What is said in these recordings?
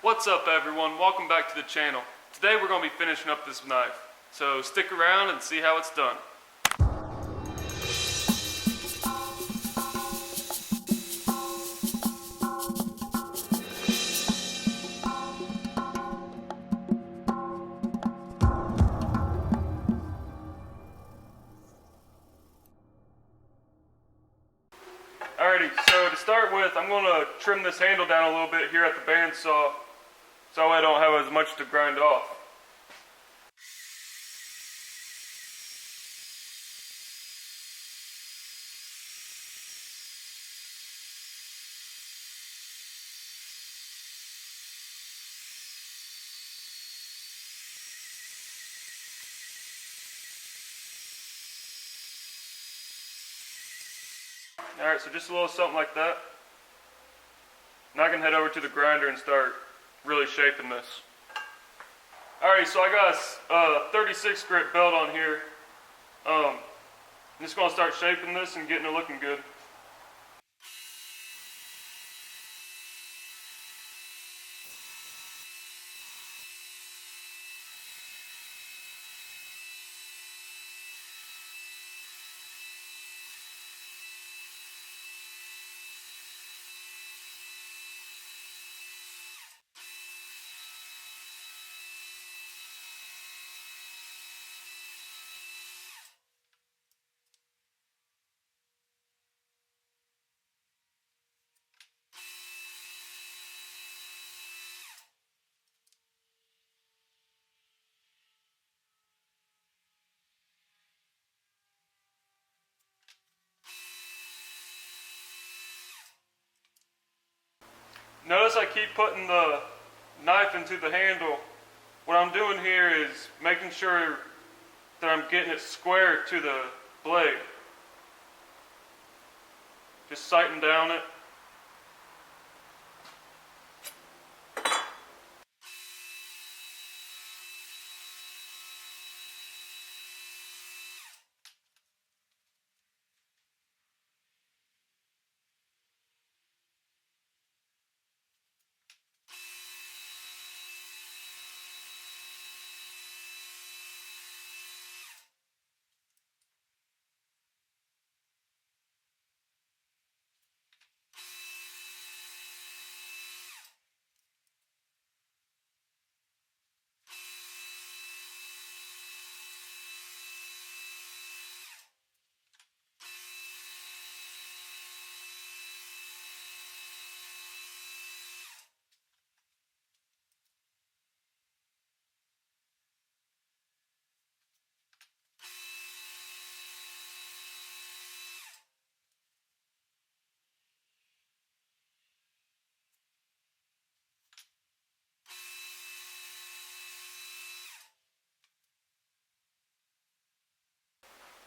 What's up everyone, welcome back to the channel. Today we're going to be finishing up this knife, so stick around and see how it's done. Alrighty, so to start with, I'm going to trim this handle down a little bit here at the bandsaw so I don't have as much to grind off. Alright, so just a little something like that. Now I can head over to the grinder and start really shaping this. Alright, so I got a 36 grit belt on here. I'm just going to start shaping this and getting it looking good. Notice I keep putting the knife into the handle. What I'm doing here is making sure that I'm getting it square to the blade. Just sighting down it.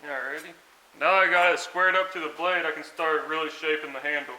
Alrighty. Now I got it squared up to the blade, I can start really shaping the handle.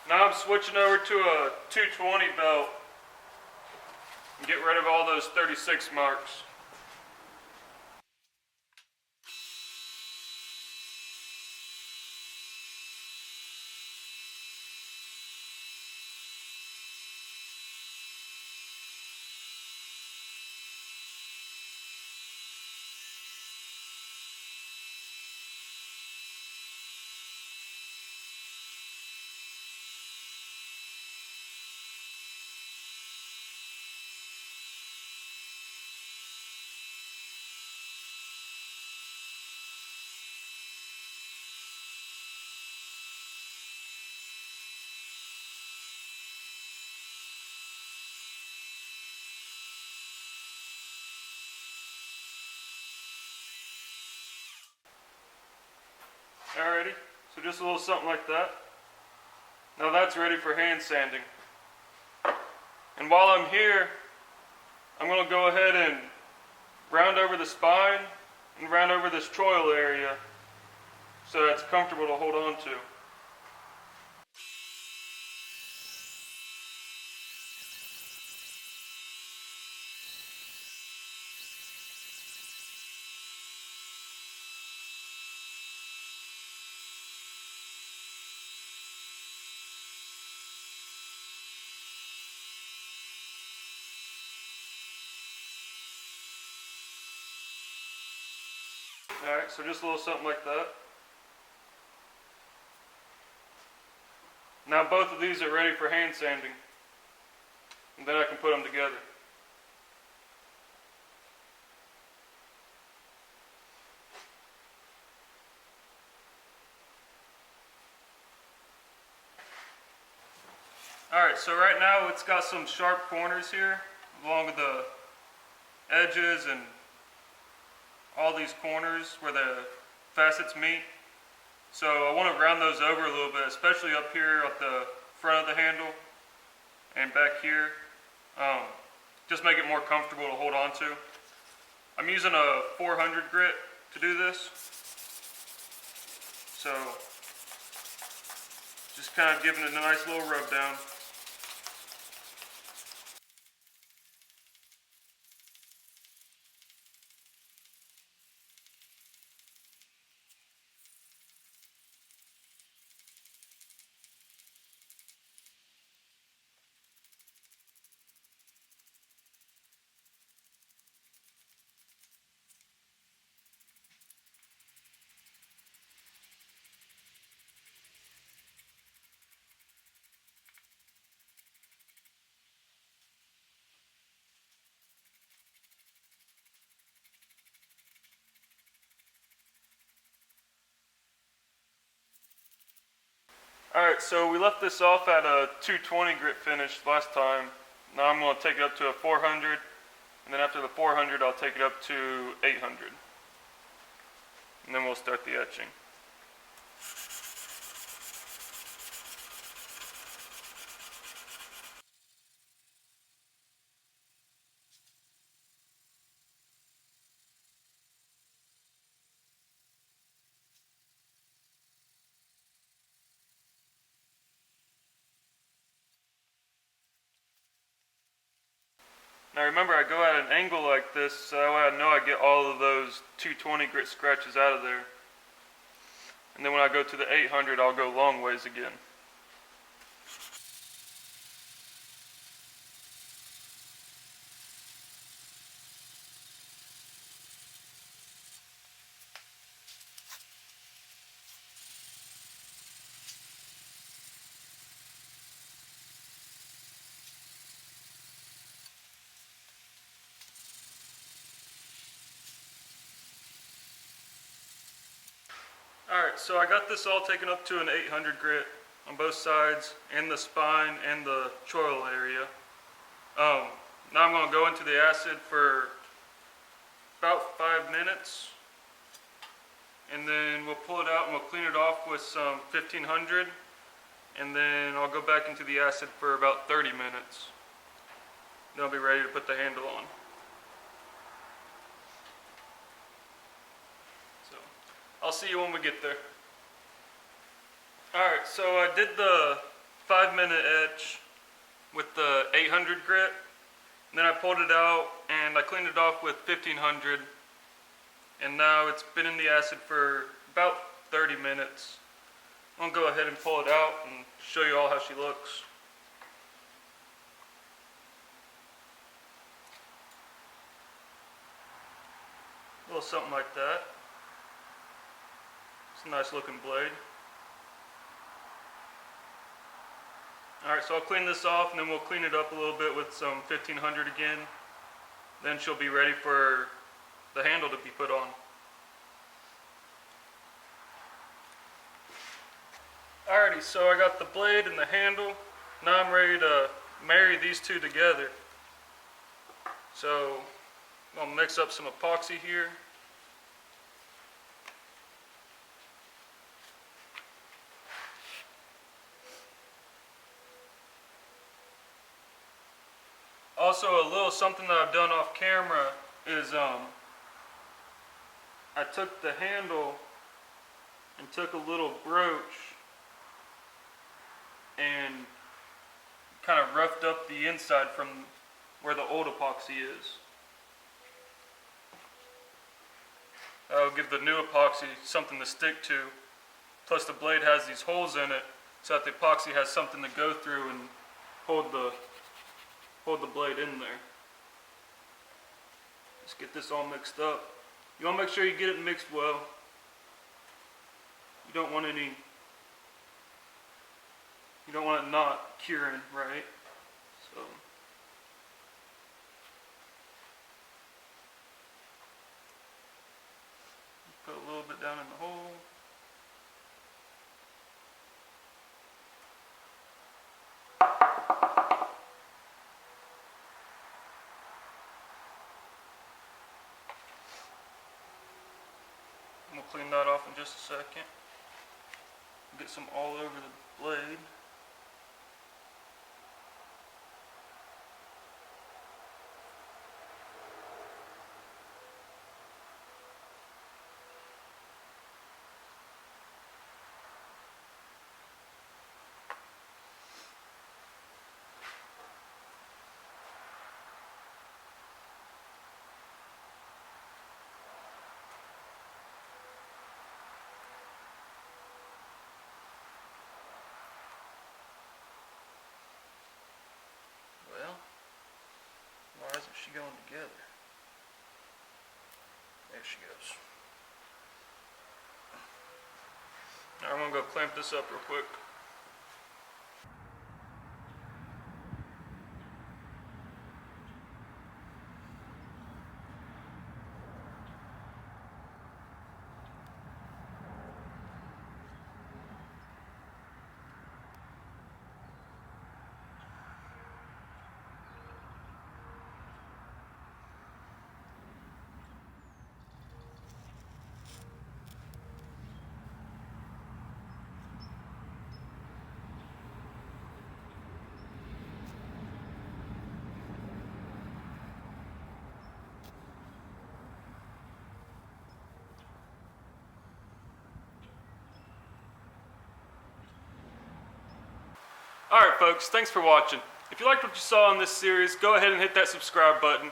Now I'm switching over to a 220 belt and get rid of all those 36 marks. Alrighty, so just a little something like that. Now that's ready for hand sanding. And while I'm here, I'm going to go ahead and round over the spine and round over this choil area so that's comfortable to hold on to. Alright, so just a little something like that. Now both of these are ready for hand sanding. And then I can put them together. Alright, so right now it's got some sharp corners here along with the edges and all these corners where the facets meet. So I want to round those over a little bit, especially up here at the front of the handle and back here. Just make it more comfortable to hold on to. I'm using a 400 grit to do this. So just kind of giving it a nice little rub down. Alright, so we left this off at a 220 grit finish last time. Now I'm going to take it up to a 400, and then after the 400 I'll take it up to 800. And then we'll start the etching. Now remember, I go at an angle like this so that way I know I get all of those 220 grit scratches out of there. And then when I go to the 800, I'll go long ways again. Alright, so I got this all taken up to an 800 grit on both sides, and the spine and the choil area. Now I'm going to go into the acid for about 5 minutes, and then we'll pull it out and we'll clean it off with some 1500, and then I'll go back into the acid for about 30 minutes. Then I'll be ready to put the handle on. I'll see you when we get there. Alright, so I did the 5-minute etch with the 800 grit. And then I pulled it out and I cleaned it off with 1500. And now it's been in the acid for about 30 minutes. I'm going to go ahead and pull it out and show you all how she looks. A little something like that. It's a nice looking blade. Alright, so I'll clean this off and then we'll clean it up a little bit with some 1500 again. Then she'll be ready for the handle to be put on. Alrighty, so I got the blade and the handle. Now I'm ready to marry these two together. So I'm going to mix up some epoxy here. Also, a little something that I've done off camera is I took the handle and took a little broach and kind of roughed up the inside from where the old epoxy is. That'll give the new epoxy something to stick to. Plus the blade has these holes in it so that the epoxy has something to go through and hold the blade in there. Let's get this all mixed up. You want to make sure you get it mixed well. You don't want it not curing, right? So put a little bit down in the hole. We'll clean that off in just a second. Get some all over the blade. Why isn't she going together? There she goes. Now I'm going to go clamp this up real quick. Alright folks, thanks for watching. If you liked what you saw in this series, go ahead and hit that subscribe button,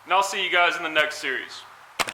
and I'll see you guys in the next series.